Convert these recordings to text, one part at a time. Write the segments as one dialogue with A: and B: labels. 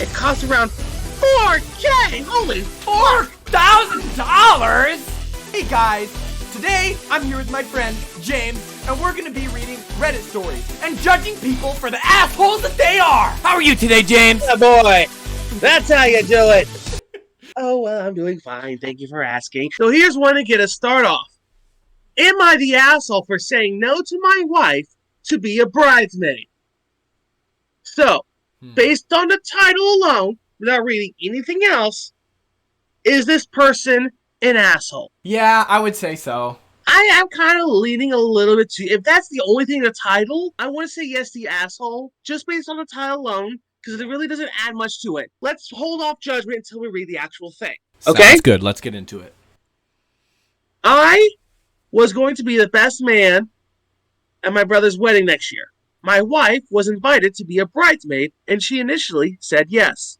A: It costs around $4K! Holy
B: $4,000? Hey guys, today I'm here with my friend James, and we're gonna be reading Reddit stories and judging people for the assholes that they are. How are you today, James?
A: Yeah, boy! That's how you do it! Oh, well, I'm doing fine. Thank you for asking. So here's one to get us started off. Am I the asshole for saying no to my wife to be a bridesmaid? So, based on the title alone, without reading anything else, is this person an asshole?
B: Yeah, I would say so.
A: I am kind of leaning a little bit to, if that's the only thing in the title, I want to say yes, the asshole, just based on the title alone, because it really doesn't add much to it. Let's hold off judgment until we read the actual thing. Okay?
B: Sounds good. Let's get into it.
A: I was going to be the best man at my brother's wedding next year. My wife was invited to be a bridesmaid, and she initially said yes.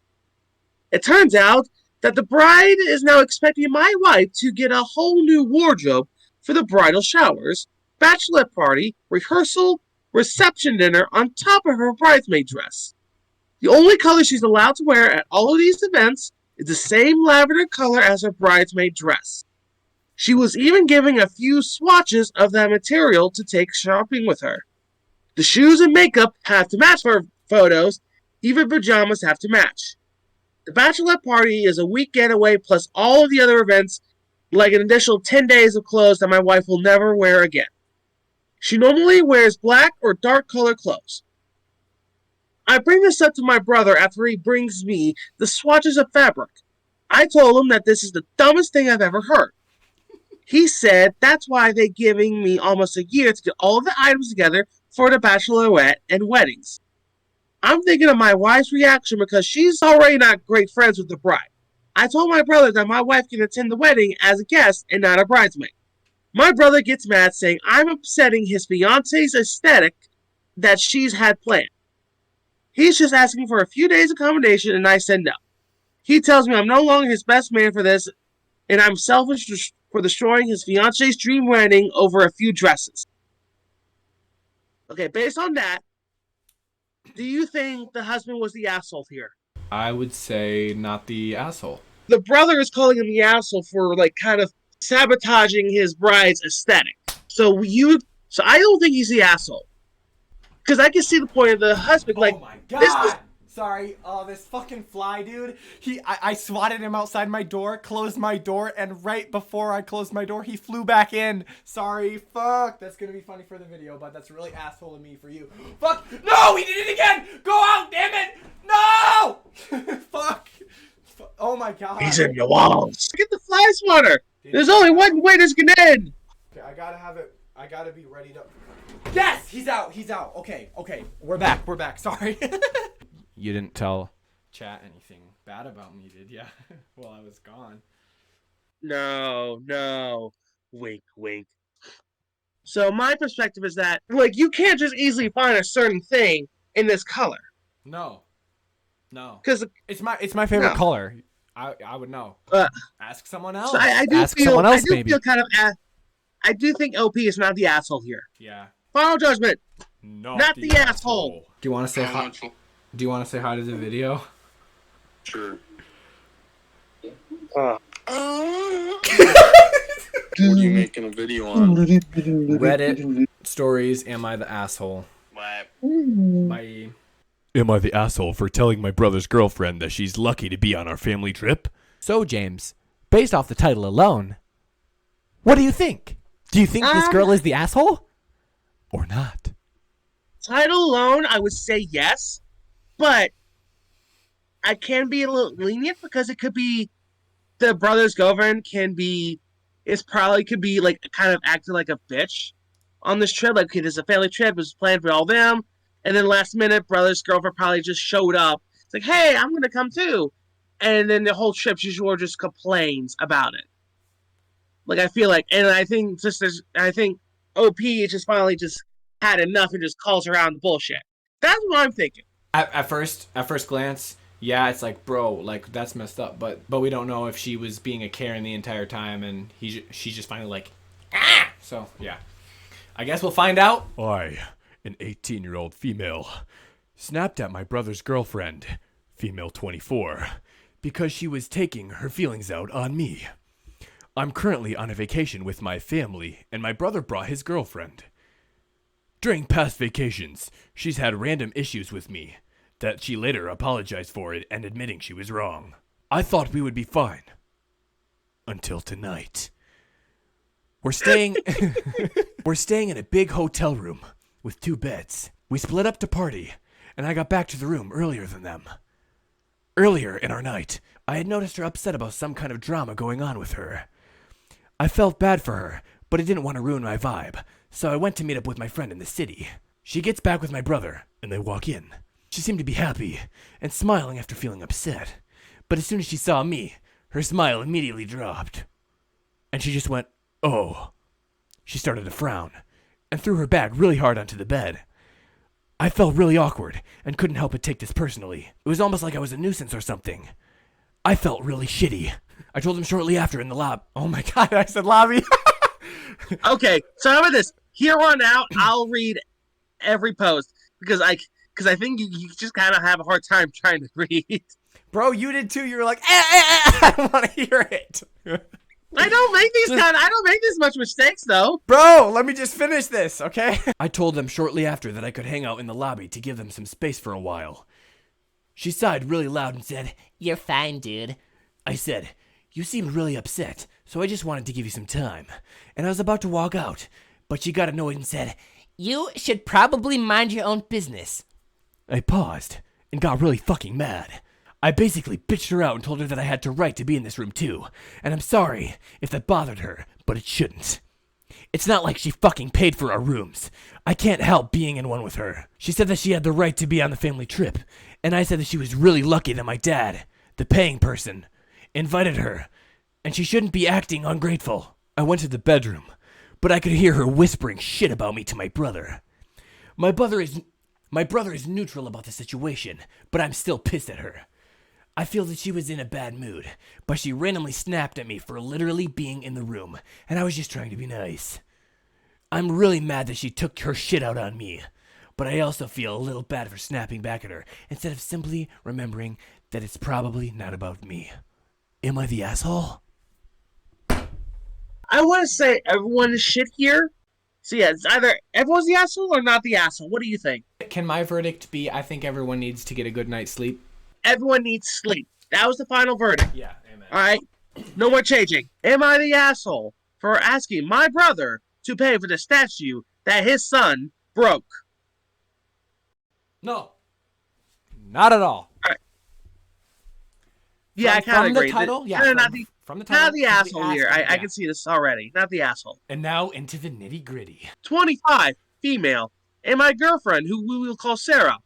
A: It turns out that the bride is now expecting my wife to get a whole new wardrobe for the bridal showers, bachelorette party, rehearsal, reception dinner on top of her bridesmaid dress. The only color she's allowed to wear at all of these events is the same lavender color as her bridesmaid dress. She was even giving a few swatches of that material to take shopping with her. The shoes and makeup have to match for photos, even pajamas have to match. The bachelorette party is a week getaway plus all of the other events, like an additional 10 days of clothes that my wife will never wear again. She normally wears black or dark color clothes. I bring this up to my brother after he brings me the swatches of fabric. I told him that this is the dumbest thing I've ever heard. He said that's why they're giving me almost a year to get all of the items together for the bachelorette and weddings. I'm thinking of my wife's reaction because she's already not great friends with the bride. I told my brother that my wife can attend the wedding as a guest and not a bridesmaid. My brother gets mad saying I'm upsetting his fiance's aesthetic that she's had planned. He's just asking for a few days accommodation and I said no. He tells me I'm no longer his best man for this and I'm selfish for destroying his fiance's dream wedding over a few dresses. Okay, based on that, do you think the husband was the asshole here?
B: I would say not the asshole.
A: The brother is calling him the asshole for kind of sabotaging his bride's aesthetic. So I don't think he's the asshole. Because I can see the point of the husband.
B: Oh my god! Sorry, this fucking fly, dude. I swatted him outside my door, closed my door, and right before I closed my door, he flew back in. Sorry, fuck. That's gonna be funny for the video, but that's really asshole of me for you. Fuck! No, he did it again! Go out, damn it! No! Fuck! Oh my god.
A: He's in your walls. Get the fly swatter. There's only one way this can end.
B: Okay, I gotta have it. I gotta be ready to. Yes, he's out. He's out. Okay. We're back. Sorry. You didn't tell chat anything bad about me, did ya? While I was gone.
A: No. Wink, wink. So my perspective is that, you can't just easily find a certain thing in this color.
B: No.
A: Because
B: it's my favorite color. I would know. Ask someone else.
A: So I do think OP is not the asshole here.
B: Yeah.
A: Final judgment.
B: Not
A: the asshole.
B: Do you want to say hi? Do you want to say hi to the video?
C: Sure.
A: What
C: are you making a video on?
B: Reddit stories. Am I the asshole? Bye.
D: Am I the asshole for telling my brother's girlfriend that she's lucky to be on our family trip?
B: So, James, based off the title alone, what do you think? Do you think this girl is the asshole? Or not?
A: Title alone, I would say yes. But I can be a little lenient because it could be the brother's girlfriend could be kind of acting like a bitch on this trip. Like, okay, this is a family trip, it was planned for all them. And then last minute, brother's girlfriend probably just showed up. It's like, hey, I'm going to come too. And then the whole trip, she just complains about it. I feel like, and I think OP just finally just had enough and just calls her out on the bullshit. That's what I'm thinking.
B: At first glance, yeah, it's like, bro, that's messed up. But we don't know if she was being a Karen the entire time, and she's just finally ah. So yeah, I guess we'll find out.
D: I, an 18-year-old female, snapped at my brother's girlfriend, female 24, because she was taking her feelings out on me. I'm currently on a vacation with my family, and my brother brought his girlfriend. During past vacations, she's had random issues with me that she later apologized for it and admitting she was wrong. I thought we would be fine. Until tonight. We're staying in a big hotel room with 2 beds. We split up to party, and I got back to the room earlier than them. Earlier in our night, I had noticed her upset about some kind of drama going on with her. I felt bad for her, but I didn't want to ruin my vibe, so I went to meet up with my friend in the city. She gets back with my brother, and they walk in. She seemed to be happy and smiling after feeling upset, but as soon as she saw me, her smile immediately dropped. And she just went, "Oh." She started to frown and threw her bag really hard onto the bed. I felt really awkward and couldn't help but take this personally. It was almost like I was a nuisance or something. I felt really shitty. I told him shortly after in the lobby. Oh my god, I said lobby.
A: Okay, so how about this? Here on out, I'll read every post because I think you just kind of have a hard time trying to read.
B: Bro, you did too. You were like, I don't want to hear it.
A: I don't make this much mistakes though.
B: Bro, let me just finish this, okay?
D: I told them shortly after that I could hang out in the lobby to give them some space for a while. She sighed really loud and said, "You're fine, dude." I said, "You seemed really upset, so I just wanted to give you some time." And I was about to walk out, but she got annoyed and said, "You should probably mind your own business." I paused and got really fucking mad. I basically bitched her out and told her that I had the right to be in this room too, and I'm sorry if that bothered her, but it shouldn't. It's not like she fucking paid for our rooms. I can't help being in one with her. She said that she had the right to be on the family trip, and I said that she was really lucky that my dad, the paying person, invited her, and she shouldn't be acting ungrateful. I went to the bedroom, but I could hear her whispering shit about me to my brother. My brother is neutral about the situation, but I'm still pissed at her. I feel that she was in a bad mood, but she randomly snapped at me for literally being in the room, and I was just trying to be nice. I'm really mad that she took her shit out on me, but I also feel a little bad for snapping back at her instead of simply remembering that it's probably not about me. Am I the asshole?
A: I want to say everyone is shit here. So yeah, it's either everyone's the asshole or not the asshole. What do you think?
B: Can my verdict be, I think everyone needs to get a good night's sleep?
A: Everyone needs sleep. That was the final verdict.
B: Yeah, amen.
A: All right, no more changing. Am I the asshole for asking my brother to pay for the statue that his son broke?
B: No. Not at all.
A: Yeah, I kind of agree.
B: From the title? Yeah, from the title.
A: Not the asshole here. I can see this already. Not the asshole.
D: And now into the nitty-gritty.
A: 25, female. And my girlfriend, who we will call Sarah,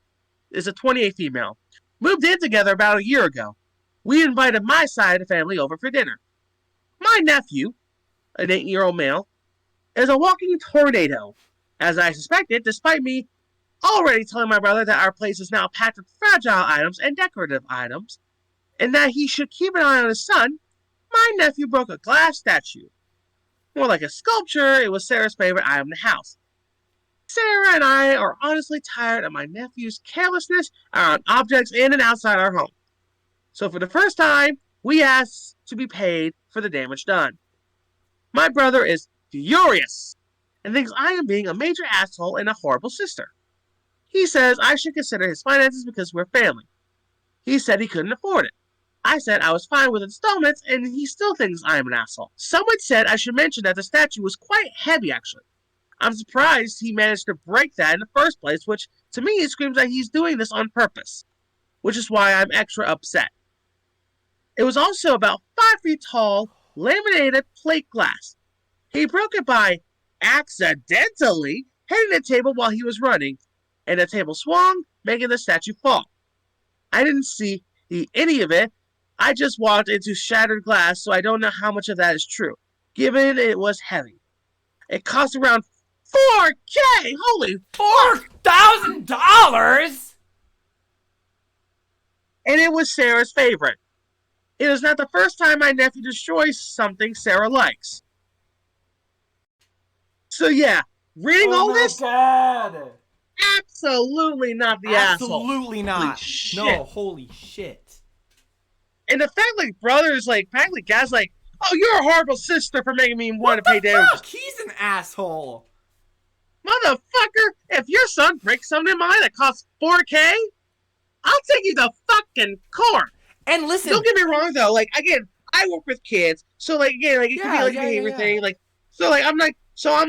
A: is a 28 female. Moved in together about a year ago. We invited my side of the family over for dinner. My nephew, an 8-year-old male, is a walking tornado, as I suspected, despite me already telling my brother that our place is now packed with fragile items and decorative items, and that he should keep an eye on his son. My nephew broke a glass statue. More like a sculpture, it was Sarah's favorite item in the house. Sarah and I are honestly tired of my nephew's carelessness around objects in and outside our home. So for the first time, we asked to be paid for the damage done. My brother is furious and thinks I am being a major asshole and a horrible sister. He says I should consider his finances because we're family. He said he couldn't afford it. I said I was fine with installments, and he still thinks I am an asshole. Someone said I should mention that the statue was quite heavy, actually. I'm surprised he managed to break that in the first place, which to me it screams that he's doing this on purpose, which is why I'm extra upset. It was also about 5 feet tall, laminated plate glass. He broke it by accidentally hitting the table while he was running, and the table swung, making the statue fall. I didn't see any of it. I just walked into shattered glass, so I don't know how much of that is true, given it was heavy. It cost around $4,000! Holy
B: $4,000?
A: And it was Sarah's favorite. It is not the first time my nephew destroys something Sarah likes. So yeah, reading all this...
B: God.
A: absolutely not the asshole.
B: Absolutely
A: Holy
B: not.
A: shit.
B: No, holy shit.
A: And the fact, like, brothers, like, practically guys, like, oh, you're a horrible sister for making me want to
B: What
A: pay
B: the
A: damages.
B: fuck? He's an asshole.
A: Motherfucker, if your son breaks something in mine that costs $4K, I'll take you to fucking court.
B: And listen,
A: Don't get me wrong, though. Like, again, I work with kids, so, like, again, like, it could be, like, a behavior
B: yeah.
A: thing. Like, so, like, so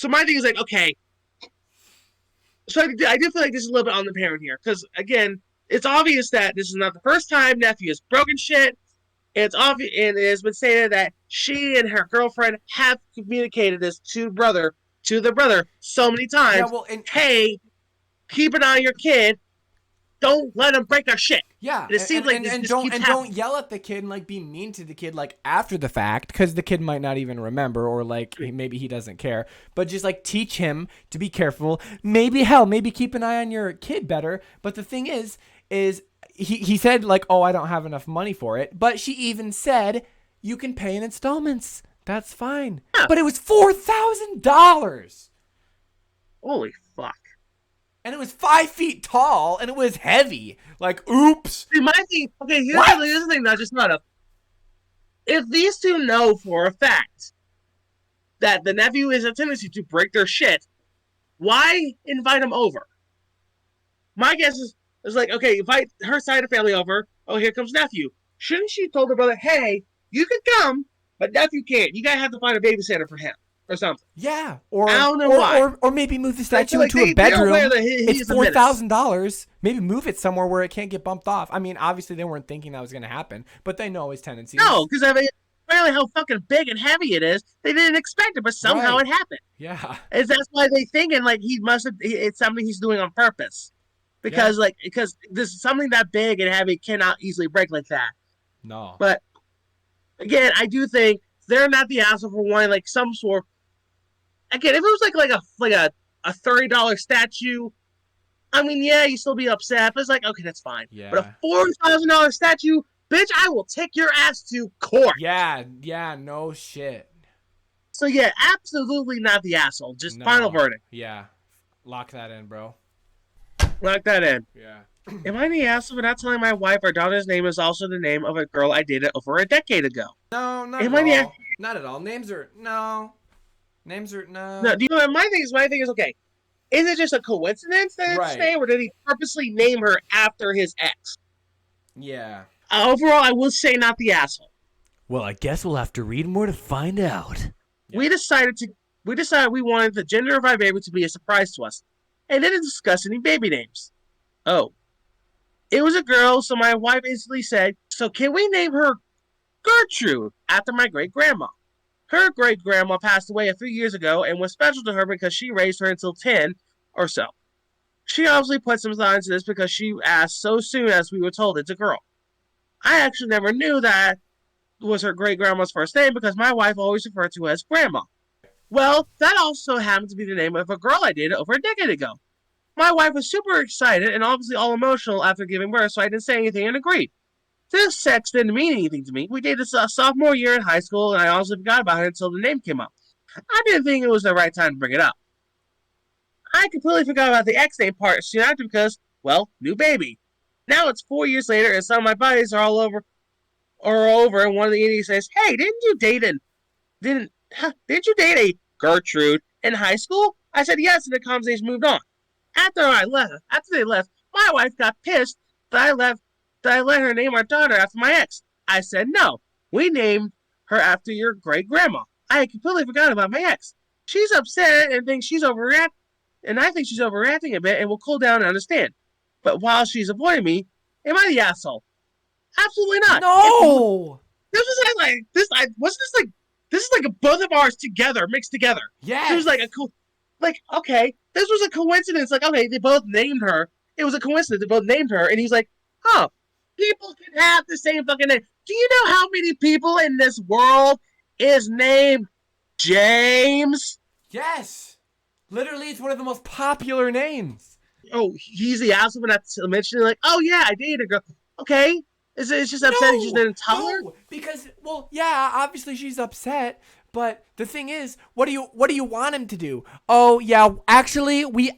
A: my thing is, like, okay. So I do feel like this is a little bit on the parent here, because, again, it's obvious that this is not the first time nephew has broken shit. It's obvious, and it has been stated that she and her girlfriend have communicated this to the brother so many times.
B: Yeah, well, and
A: hey, keep an eye on your kid. Don't let him break our shit.
B: yeah,
A: And it seems like this
B: don't
A: keeps
B: and
A: happening.
B: don't yell at the kid and like be mean to the kid like after the fact, because the kid might not even remember, or like maybe he doesn't care. But just like teach him to be careful. Maybe keep an eye on your kid better. But the thing is he said like, oh, I don't have enough money for it. But she even said you can pay in installments. That's fine.
A: Yeah.
B: But it was $4,000.
A: Holy fuck.
B: And it was 5 feet tall, and it was heavy. Like, oops.
A: See, my thing, okay, here's the thing that I just thought of. If these two know for a fact that the nephew has a tendency to break their shit, why invite him over? My guess is like, okay, invite her side of the family over. Oh, here comes nephew. Shouldn't she told her brother, hey, you can come, but nephew can't. You gotta have to find a babysitter for him or something.
B: Yeah, or
A: I don't know why.
B: Or maybe move the statue
A: like
B: into a bedroom.
A: It's
B: $4,000. Maybe move it somewhere where it can't get bumped off. I mean, obviously they weren't thinking that was going to happen, but they know his tendencies.
A: No, because I mean, apparently how fucking big and heavy it is, they didn't expect it, but somehow
B: Right.
A: it happened.
B: Yeah.
A: And that's why they thinking like he must have. It's something he's doing on purpose, because because this is something that big and heavy cannot easily break like that.
B: No.
A: But again, I do think they're not the asshole for wanting like some sort. Again, if it was like a $30 statue, I mean, yeah, you still be upset, but it's like, okay, that's fine.
B: Yeah.
A: But a $4,000 statue, bitch, I will take your ass to court.
B: Yeah, no shit.
A: So yeah, absolutely not the asshole. Just
B: No.
A: final verdict.
B: Yeah. Lock that in, bro.
A: Lock that in.
B: Yeah.
A: Am I the asshole for not telling my wife our daughter's name is also the name of a girl I dated over a decade ago?
B: No, not
A: Am
B: at
A: I the
B: all. Not at all. Names are no.
A: No, do you know my thing is okay. Is it just a coincidence that it's
B: Right.
A: his name, or did he purposely name her after his ex?
B: Yeah.
A: Overall, I will say not the asshole.
D: Well, I guess we'll have to read more to find out.
B: Yeah.
A: We decided we wanted the gender of our baby to be a surprise to us, and didn't discuss any baby names. Oh, it was a girl, so my wife instantly said, "So can we name her Gertrude after my great grandma?" Her great grandma passed away a few years ago and was special to her because she raised her until 10 or so. She obviously put some thought into this because she asked so soon as we were told it's a girl. I actually never knew that was her great grandma's first name because my wife always referred to her as grandma. Well, that also happened to be the name of a girl I dated over a decade ago. My wife was super excited and obviously all emotional after giving birth, so I didn't say anything and agreed. This sex didn't mean anything to me. We dated sophomore year in high school, and I honestly forgot about it until the name came up. I didn't think it was the right time to bring it up. I completely forgot about the ex name part soon after because, well, new baby. Now it's 4 years later, and some of my buddies are all over, and one of the idiots says, "Hey, didn't you date a Gertrude in high school?" I said yes, and the conversation moved on. After they left, my wife got pissed that I let her name our daughter after my ex. I said no. We named her after your great grandma. I had completely forgotten about my ex. She's upset and thinks she's overreacting, and I think she's overreacting a bit and will cool down and understand. But while she's avoiding me, am I the asshole? Absolutely not.
B: No.
A: This was like this. Wasn't this like this is like both of ours together, mixed together.
B: Yes.
A: It was like okay, this was a coincidence. Like, okay, they both named her. It was a coincidence. They both named her, and he's like, "Oh, people can have the same fucking name." Do you know how many people in this world is named James?
B: Yes. Literally, it's one of the most popular names.
A: Oh, he's the asshole for not mentioning, like, "Oh yeah, I dated a girl." Okay, it's just upsetting. You just didn't tell her.
B: Because, well, yeah, obviously she's upset, But the thing is, what do you want him to do? Oh yeah, actually we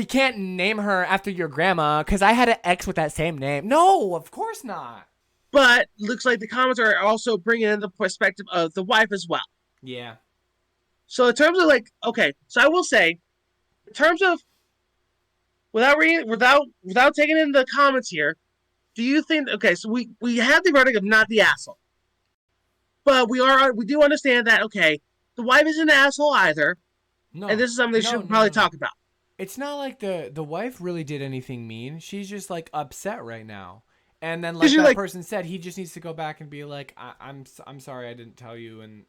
B: can't name her after your grandma because I had an ex with that same name. No, of course not.
A: But looks like the comments are also bringing in the perspective of the wife as well.
B: Yeah.
A: So in terms of like, okay, so I will say, in terms of without taking in the comments here, do you think? Okay, so we have the verdict of not the asshole, but we do understand that okay, the wife isn't an asshole either,
B: No.
A: and this is something they should probably talk about.
B: It's not like the wife really did anything mean. She's just like upset right now. And then like that person said, he just needs to go back and be like, I'm sorry I didn't tell you, and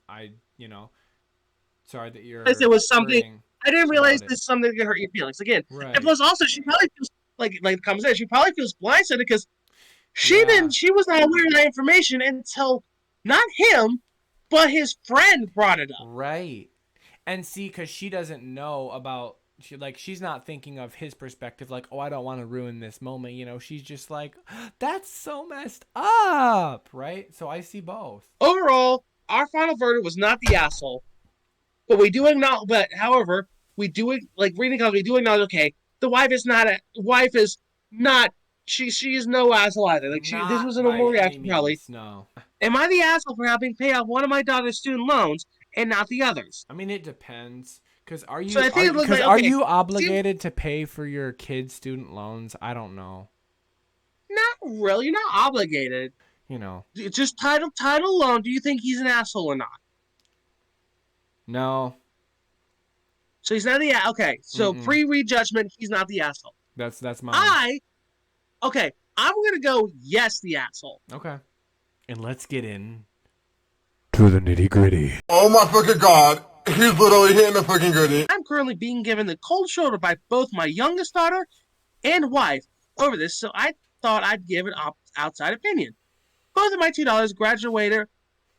B: sorry that you're.
A: It was something I didn't realize this is something that could hurt your feelings again.
B: Right.
A: And plus, also she probably feels like the comment said, she probably feels blindsided because she was not aware of that information until not him, but his friend brought it up.
B: Right. And see, because she doesn't know about. She's not thinking of his perspective, like, oh, I don't want to ruin this moment, she's just like, that's so messed up, right? So I see both.
A: Overall, our final verdict was not the asshole, but however, we do like reading comments, we do acknowledge, okay, the wife is not she is no asshole either. Like this was a normal reaction probably.
B: No.
A: Am I the asshole for helping pay off one of my daughter's student loans and not the others?
B: I mean, it depends. Because are you obligated to pay for your kids' student loans? I don't know.
A: Not really. You're not obligated. It's just title loan. Do you think he's an asshole or not?
B: No.
A: So he's not the okay. So pre-read judgment, he's not the asshole.
B: That's mine.
A: I'm gonna go yes, the asshole.
B: Okay. And let's get in to the nitty-gritty.
C: Oh my fucking god. He's literally hitting the fucking gritty.
A: I'm currently being given the cold shoulder by both my youngest daughter and wife over this, so I thought I'd give an outside opinion. Both of my two daughters graduated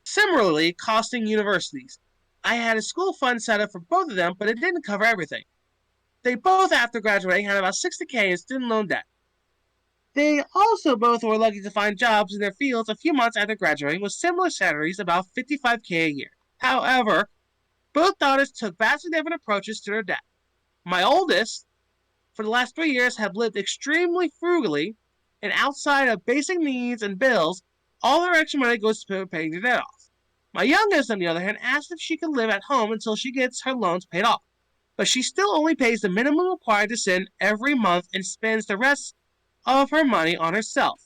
A: similarly costing universities. I had a school fund set up for both of them, but it didn't cover everything. They both, after graduating, had about $60K in student loan debt. They also both were lucky to find jobs in their fields a few months after graduating with similar salaries, about $55K a year. However, both daughters took vastly different approaches to their debt. My oldest, for the last 3 years, have lived extremely frugally, and outside of basic needs and bills, all their extra money goes to paying their debt off. My youngest, on the other hand, asked if she could live at home until she gets her loans paid off, but she still only pays the minimum required to send every month and spends the rest of her money on herself.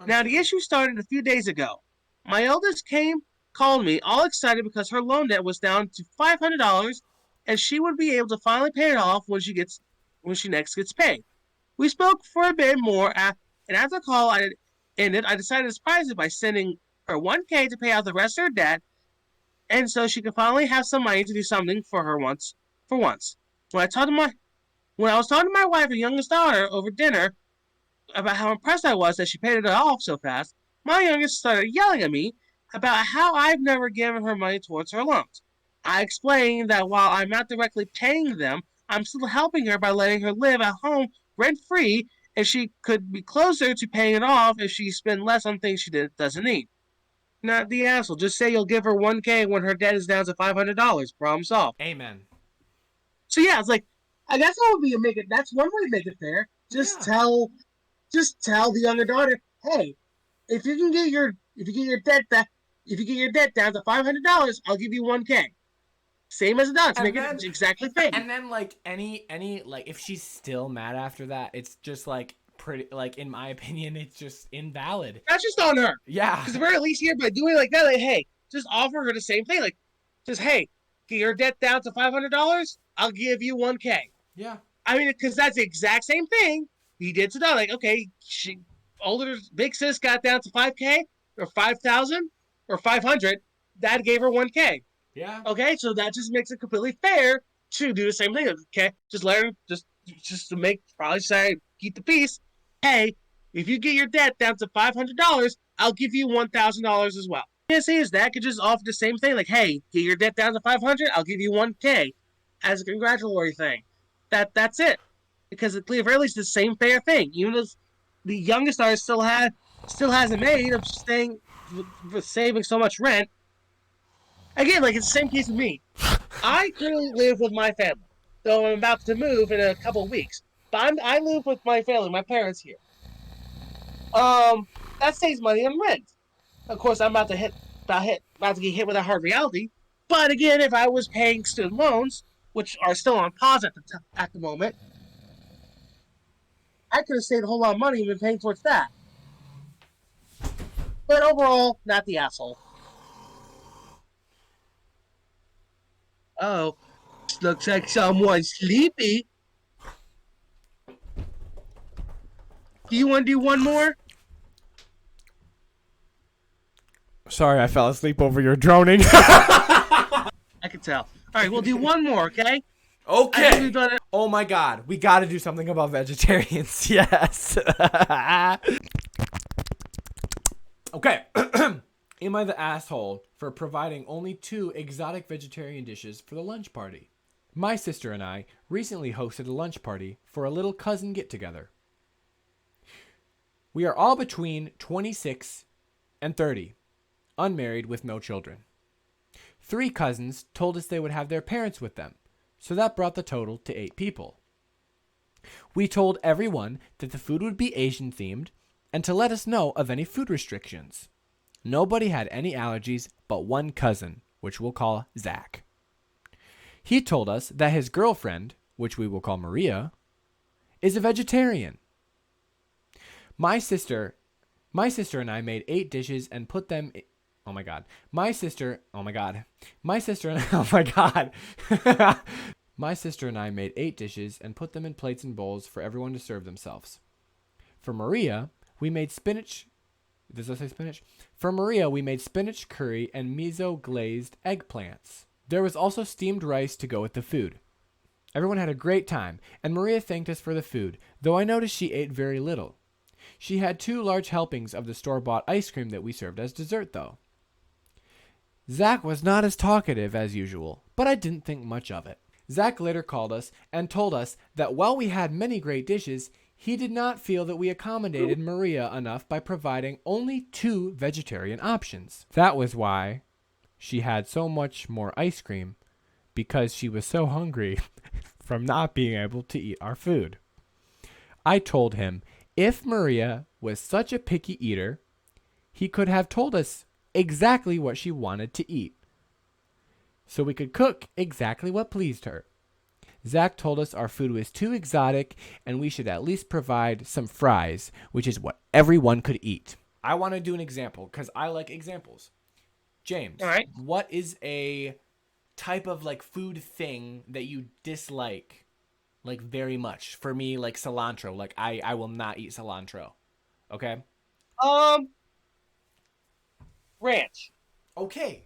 A: Now, the issue started a few days ago. My eldest called me all excited because her loan debt was down to $500 and she would be able to finally pay it off when she next gets paid. We spoke for a bit more, and after the call ended, I decided to surprise her by sending her $1K to pay out the rest of her debt, and so she could finally have some money to do something for her once. When I was talking to my wife and youngest daughter over dinner about how impressed I was that she paid it off so fast, my youngest started yelling at me about how I've never given her money towards her loans. I explained that while I'm not directly paying them, I'm still helping her by letting her live at home rent-free, and she could be closer to paying it off if she spent less on things she doesn't need. Not the asshole. Just say you'll give her $1K when her debt is down to $500. Problem solved.
B: Amen.
A: So yeah, it's like, I guess that would be that's one way to make it fair. Just tell the younger daughter, hey, if you get your debt down to $500, I'll give you $1K. Same as adults, make it exactly fair.
B: And then like any like if she's still mad after that, it's just like pretty like in my opinion, it's just invalid.
A: That's just on her.
B: Yeah.
A: Because the very least here by doing it like that, like hey, just offer her the same thing. Like just hey, get your debt down to $500, I'll give you $1K.
B: Yeah.
A: I mean, because that's the exact same thing he did to Donna. Like, okay, big sis got down to $5K or $5,000 or $500. Dad gave her $1K.
B: Yeah.
A: Okay, so that just makes it completely fair to do the same thing. Okay, just let her just to make probably say keep the peace. Hey, if you get your debt down to $500, I'll give you $1,000 as well. Yes, is that could just offer the same thing. Like, hey, get your debt down to $500, I'll give you $1K as a congratulatory thing. That's it. Because at the very least, the same fair thing. Even if the youngest daughter still hasn't made of saving so much rent, again, like it's the same case with me. I currently live with my family, though I'm about to move in a couple of weeks. But I live with my family, my parents here. Um, that saves money on rent. Of course, I'm about to get hit with a hard reality. But again, if I was paying student loans, which are still on pause at the moment, I could have saved a whole lot of money and been paying towards that. But overall, not the asshole. Oh, looks like someone's sleepy. Do you want to do one more?
B: Sorry, I fell asleep over your droning.
A: I can tell. All right, we'll do one more, okay?
B: Okay. Oh my god, we gotta do something about vegetarians. Yes. Okay. Am I the asshole for providing only 2 exotic vegetarian dishes for the lunch party? My sister and I recently hosted a lunch party for a little cousin get-together. We are all between 26 and 30, unmarried with no children. 3 cousins told us they would have their parents with them, so that brought the total to 8 people. We told everyone that the food would be Asian themed and to let us know of any food restrictions. Nobody had any allergies but one cousin, which we'll call Zach. He told us that his girlfriend, which we will call Maria, is a vegetarian. My sister and I made 8 dishes and put them oh my god. My sister and My sister and I made 8 dishes and put them in plates and bowls for everyone to serve themselves. For Maria, we made spinach. Does that say spinach? For Maria, we made spinach curry and miso glazed eggplants. There was also steamed rice to go with the food. Everyone had a great time, and Maria thanked us for the food, though I noticed she ate very little. She had 2 large helpings of the store-bought ice cream that we served as dessert, though. Zach was not as talkative as usual, but I didn't think much of it. Zach later called us and told us that while we had many great dishes, he did not feel that we accommodated Maria enough by providing only 2 vegetarian options. That was why she had so much more ice cream, because she was so hungry from not being able to eat our food. I told him if Maria was such a picky eater, he could have told us exactly what she wanted to eat, so we could cook exactly what pleased her. Zach told us our food was too exotic and we should at least provide some fries, which is what everyone could eat. I want to do an example because I like examples. James,
A: All right.
B: What is a type of like food thing that you dislike like very much? For me, like cilantro. Like I will not eat cilantro. Okay?
A: Ranch.
B: Okay.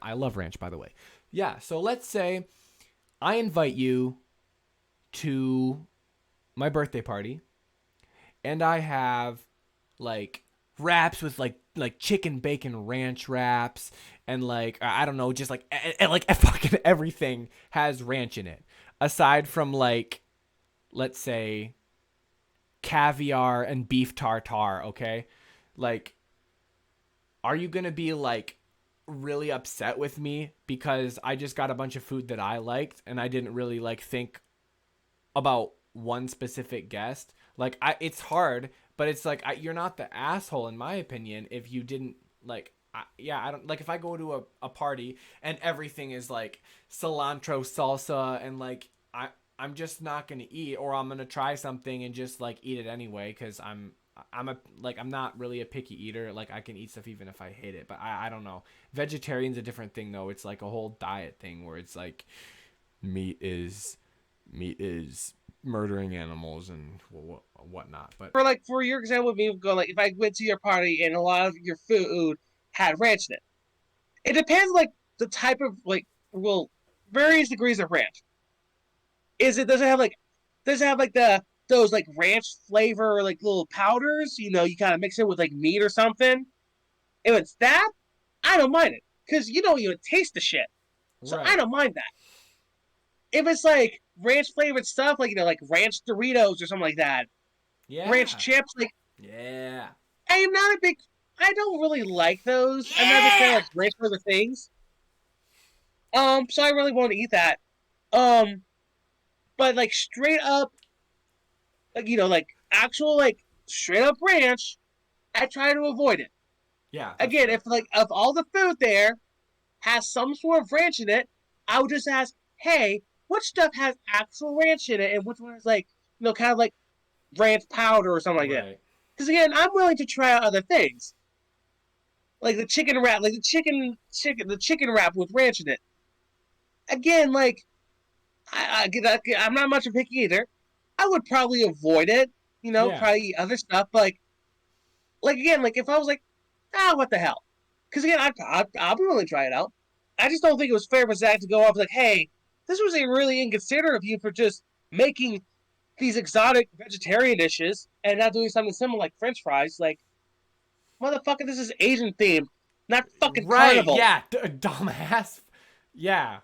B: I love ranch, by the way. Yeah, so let's say I invite you to my birthday party and I have like wraps with like chicken bacon ranch wraps and like I don't know, just like and like fucking everything has ranch in it aside from like let's say caviar and beef tartare, okay? Like are you going to be like really upset with me because I just got a bunch of food that I liked and I didn't really like think about one specific guest? Like it's hard, but it's like you're not the asshole in my opinion if you didn't like I don't like if I go to a party and everything is like cilantro salsa and like I'm just not going to eat, or I'm going to try something and just like eat it anyway cuz I'm not really a picky eater. Like I can eat stuff even if I hate it, but I don't know. Vegetarian's a different thing though. It's like a whole diet thing where it's like meat is murdering animals and whatnot. But
A: for your example of me going like if I went to your party and a lot of your food had ranch in it. It depends like the type of like various degrees of ranch. Does it have like the those like ranch flavor like little powders, you kind of mix it with like meat or something. If it's that, I don't mind it. Because you don't even taste the shit. So I
B: right.
A: don't mind that. If it's like ranch flavored stuff, like like ranch Doritos or something like that,
B: Yeah.
A: ranch chips, like
B: Yeah.
A: I don't really like those. I'm not a big fan of like ranch flavored things. So I really want to eat that. But like straight up, like like actual like straight up ranch, I try to avoid it.
B: Yeah.
A: Again, if all the food there has some sort of ranch in it, I would just ask, hey, what stuff has actual ranch in it, and which one is like kind of like ranch powder or something like that.
B: Right.
A: Because again, I'm willing to try out other things, like the chicken wrap, like the chicken wrap with ranch in it. Again, like I'm not much of a picky eater. I would probably avoid it,
B: Yeah.
A: probably eat other stuff. But like again, like if I was like, what the hell? Because again, I'll be willing to try it out. I just don't think it was fair for Zach to go off like, hey, this was a really inconsiderate of you for just making these exotic vegetarian dishes and not doing something similar like French fries. Like, motherfucker, this is Asian themed, not fucking
B: Right.
A: carnival.
B: Yeah. Dumbass. Yeah.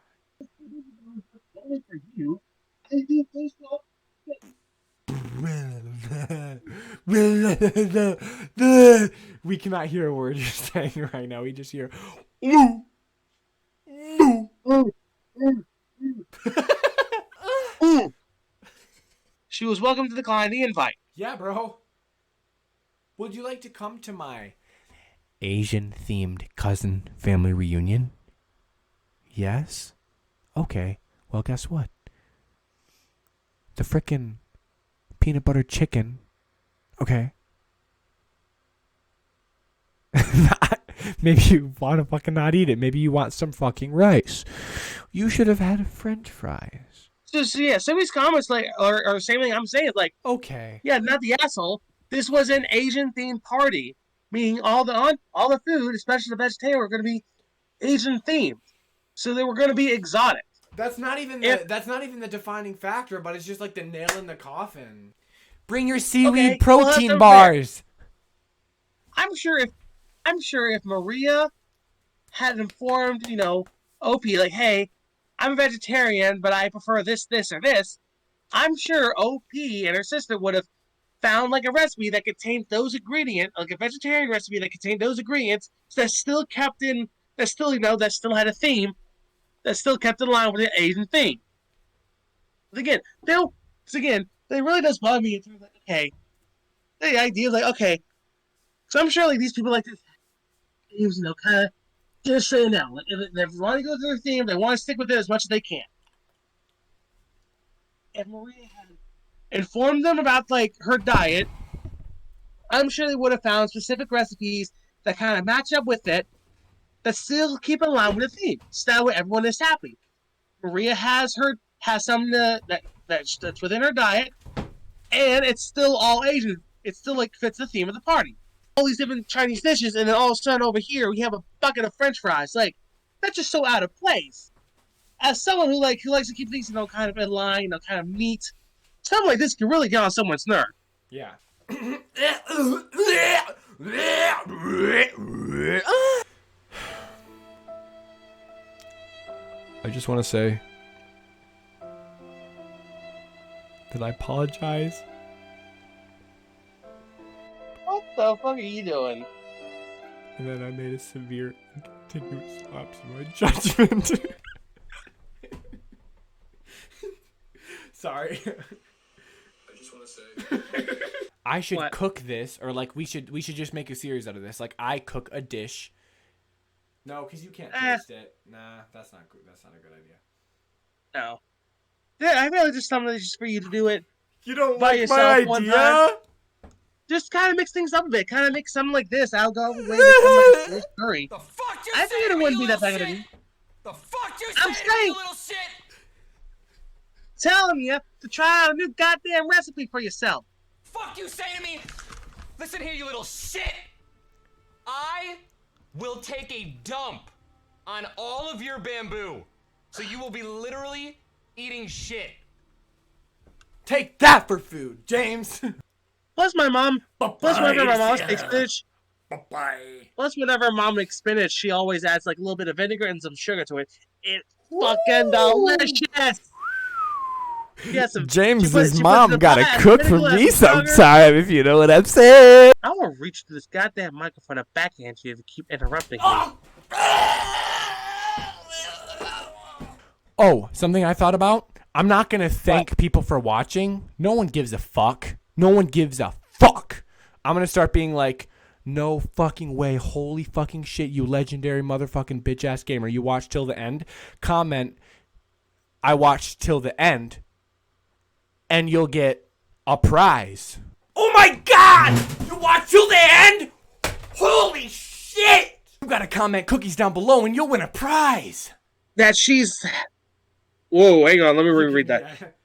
A: Only for you. I do things well.
B: We cannot hear a word you're saying right now. We just hear.
A: She was welcome to decline the invite.
B: Yeah, bro. Would you like to come to my Asian themed cousin family reunion? Yes? Okay. Well, guess what? The frickin' peanut butter chicken. Okay. Maybe you want to fucking not eat it. Maybe you want some fucking rice. You should have had French fries.
A: Just some of these comments like or same thing I'm saying like
B: Okay.
A: yeah, not the asshole. This was an Asian themed party, meaning all the food, especially the vegetarian, were going to be Asian themed, so they were going to be exotic.
B: That's not even the defining factor, but it's just like the nail in the coffin. Bring your seaweed protein bars.
A: I'm sure if Maria had informed, OP like, hey, I'm a vegetarian, but I prefer this, or this, I'm sure OP and her sister would have found like a recipe that contained those ingredients, like a vegetarian recipe that contained those ingredients that still had a theme, that still kept in line with the Asian theme. But again, they really does bother me in terms of like, okay, the idea is like, okay, so I'm sure like these people like this, kind of just saying now, like, if they want to go to their theme, they want to stick with it as much as they can. If Maria had informed them about like her diet, I'm sure they would have found specific recipes that kind of match up with it, that still keep in line with the theme. So that way everyone is happy. Maria has something that's within her diet, and it's still all Asian. It still like fits the theme of the party. All these different Chinese dishes, and then all of a sudden over here we have a bucket of French fries. Like, that's just so out of place. As someone who likes to keep things kind of in line, kind of neat, something like this can really get on someone's nerve.
B: Yeah. I just want to say that I apologize.
A: What the fuck are you doing?
B: And that I made a severe and continuous lapse in my judgment. Sorry.
C: I just want to say.
B: I should cook this, or like we should just make a series out of this. Like I cook a dish. No, because you can't taste it. Nah, that's not good. That's not a good idea.
A: No. Yeah, I feel like there's something just for you to do it.
B: You don't
A: by
B: like
A: yourself
B: my
A: one
B: idea?
A: time. Just kind of mix things up a bit. Kind of make something like this. I'll go away with some like curry.
E: The fuck you
A: I figured it wouldn't be that bad of a deal.
E: The fuck you
A: I'm
E: say to me,
A: saying-
E: you little shit?
A: Telling you to try out a new goddamn recipe for yourself.
E: Fuck you say to me? Listen here, you little shit. I will take a dump on all of your bamboo. So you will be literally eating shit.
B: Take that for food, James.
A: Plus whenever my mom makes spinach,
B: Bye-bye.
A: plus whenever mom makes spinach, she always adds like a little bit of vinegar and some sugar to it. It's fucking delicious.
B: James's mom gotta cook for me sometime, if you know what I'm saying.
A: I will reach to this goddamn microphone and backhand you to keep interrupting me.
B: Oh, something I thought about. I'm not going to thank people for watching. No one gives a fuck. No one gives a fuck. I'm going to start being like, no fucking way. Holy fucking shit, you legendary motherfucking bitch ass gamer. You watched till the end. Comment, I watched till the end. And you'll get a prize. Oh my god! You watched till the end? Holy shit! You gotta comment cookies down below and you'll win a prize.
A: That she's. Whoa, hang on. Let me reread that.